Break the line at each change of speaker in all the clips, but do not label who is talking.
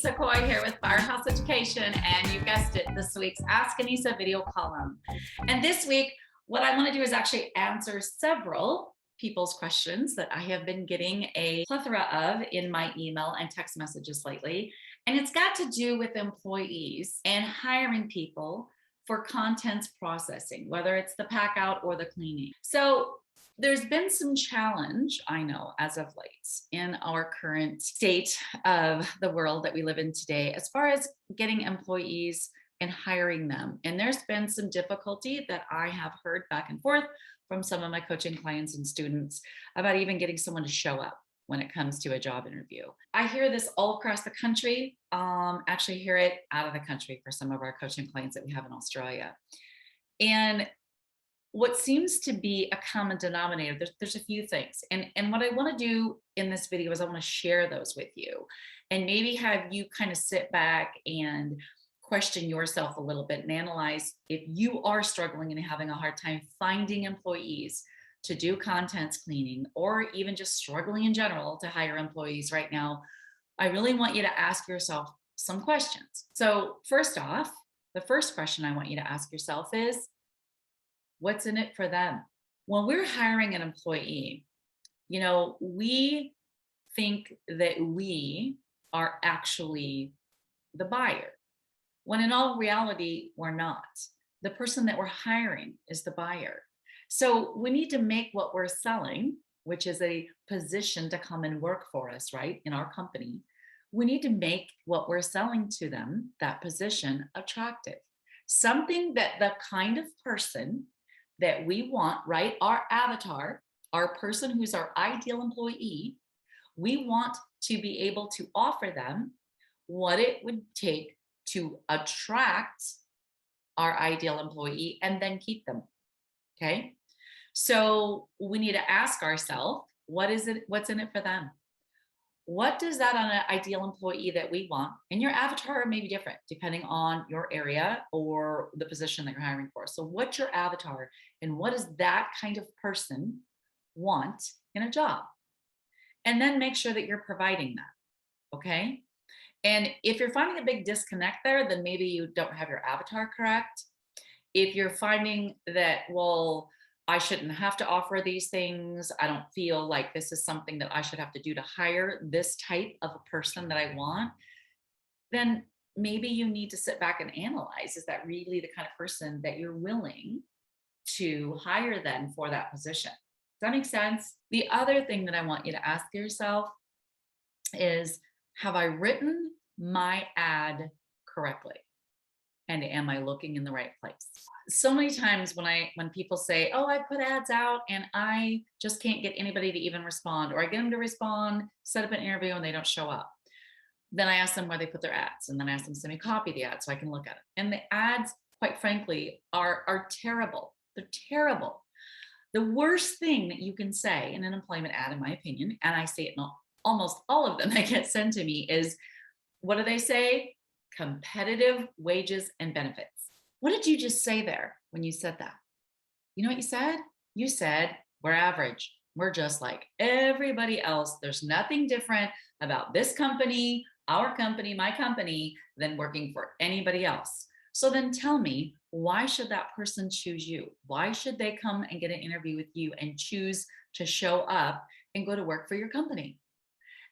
Annissa Coy here with Firehouse Education, and you guessed it, this week's Ask Annissa video column. And this week, what I want to do is actually answer several people's questions that I have been getting a plethora of in my email and text messages lately. And it's got to do with employees and hiring people for contents processing, whether it's the pack out or the cleaning. So there's been some challenge, I know, as of late in our current state of the world that we live in today, as far as getting employees and hiring them. And there's been some difficulty that I have heard back and forth from some of my coaching clients and students about even getting someone to show up when it comes to a job interview. I hear this all across the country, actually hear it out of the country for some of our coaching clients that we have in Australia. And what seems to be a common denominator, there's a few things. And what I want to do in this video is I want to share those with you and maybe have you kind of sit back and question yourself a little bit and analyze if you are struggling and having a hard time finding employees to do contents cleaning, or even just struggling in general to hire employees right now. I really want you to ask yourself some questions. So first off, the first question I want you to ask yourself is, what's in it for them? When we're hiring an employee, we think that we are actually the buyer, when in all reality, we're not. The person that we're hiring is the buyer. So we need to make what we're selling, which is a position to come and work for us, right, in our company. We need to make what we're selling to them, that position, attractive. Something that the kind of person that we want, right? Our avatar, our person who's our ideal employee, we want to be able to offer them what it would take to attract our ideal employee and then keep them. Okay. So we need to ask ourselves, what's in it for them? What does that on an ideal employee that we want? And your avatar may be different depending on your area or the position that you're hiring for. So what's your avatar and what does that kind of person want in a job? And then make sure that you're providing that. Okay. And if you're finding a big disconnect there, then maybe you don't have your avatar correct. If you're finding that, well, I shouldn't have to offer these things, I don't feel like this is something that I should have to do to hire this type of a person that I want, then maybe you need to sit back and analyze, is that really the kind of person that you're willing to hire then for that position? Does that make sense? The other thing that I want you to ask yourself is, have I written my ad correctly? And am I looking in the right place? So many times when people say, oh, I put ads out and I just can't get anybody to even respond, or I get them to respond, set up an interview and they don't show up. Then I ask them where they put their ads, and then I ask them to send me a copy of the ad so I can look at it. And the ads, quite frankly, are terrible. They're terrible. The worst thing that you can say in an employment ad, in my opinion, and I say it in almost all of them that get sent to me, is, what do they say? Competitive wages and benefits. What did you just say there when you said that? You know what you said? You said, we're average. We're just like everybody else. There's nothing different about this company, our company, my company, than working for anybody else. So then tell me, why should that person choose you? Why should they come and get an interview with you and choose to show up and go to work for your company?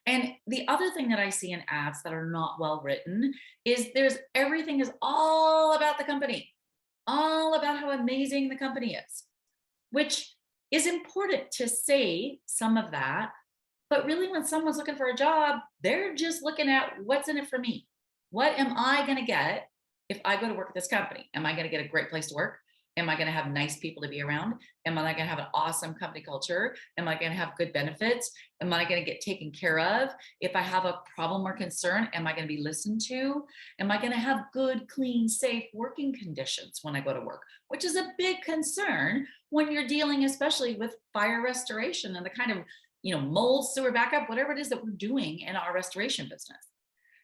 And the other thing that I see in ads that are not well written is everything is all about the company, all about how amazing the company is, which is important to say some of that. But really, when someone's looking for a job, they're just looking at, what's in it for me? What am I going to get if I go to work at this company? Am I going to get a great place to work? Am I going to have nice people to be around? Am I going to have an awesome company culture? Am I going to have good benefits? Am I going to get taken care of? If I have a problem or concern, am I going to be listened to? Am I going to have good, clean, safe working conditions when I go to work? Which is a big concern when you're dealing, especially with fire restoration and the kind of, mold, sewer backup, whatever it is that we're doing in our restoration business.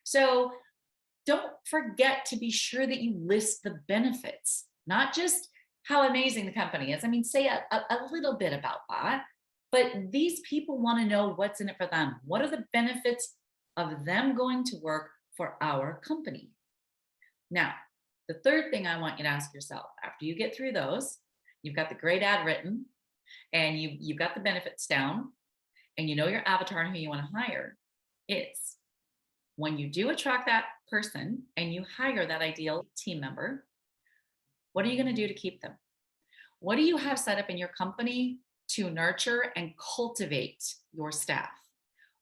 So don't forget to be sure that you list the benefits, not just how amazing the company is. I mean, say a little bit about that, but these people want to know what's in it for them. What are the benefits of them going to work for our company? Now, the third thing I want you to ask yourself after you get through those, you've got the great ad written and you've got the benefits down and you know your avatar and who you want to hire, is when you do attract that person and you hire that ideal team member, what are you going to do to keep them? What do you have set up in your company to nurture and cultivate your staff?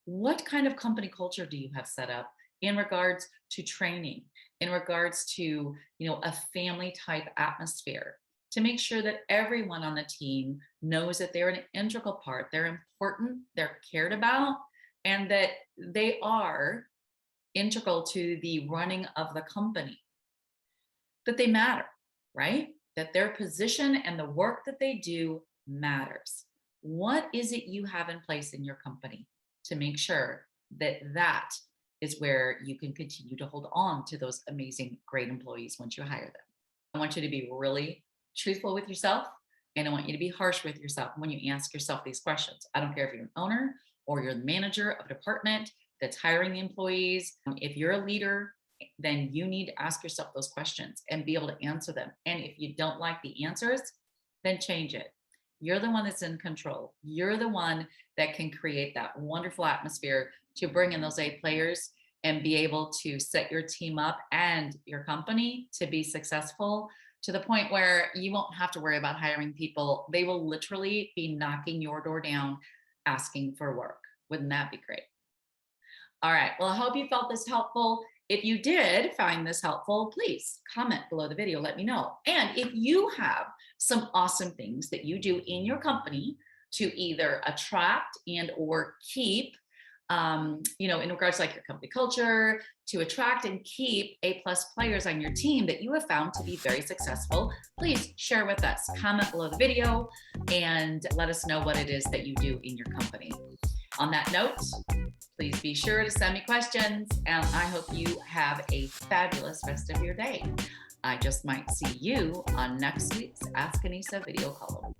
What kind of company culture do you have set up in regards to training, in regards to, a family type atmosphere, to make sure that everyone on the team knows that they're an integral part, they're important, they're cared about, and that they are integral to the running of the company, that they matter, right? That their position and the work that they do matters. What is it you have in place in your company to make sure that that is where you can continue to hold on to those amazing, great employees once you hire them? I want you to be really truthful with yourself, and I want you to be harsh with yourself when you ask yourself these questions. I don't care if you're an owner or you're the manager of a department that's hiring the employees. If you're a leader, then you need to ask yourself those questions and be able to answer them. And if you don't like the answers, then change it. You're the one that's in control. You're the one that can create that wonderful atmosphere to bring in those A players and be able to set your team up and your company to be successful to the point where you won't have to worry about hiring people. They will literally be knocking your door down, asking for work. Wouldn't that be great? All right. Well, I hope you felt this helpful. If you did find this helpful, please comment below the video, let me know. And if you have some awesome things that you do in your company to either attract and or keep, in regards to like your company culture, to attract and keep A+ players on your team that you have found to be very successful, please share with us. Comment below the video and let us know what it is that you do in your company. On that note, please be sure to send me questions, and I hope you have a fabulous rest of your day. I just might see you on next week's Ask Annissa video column.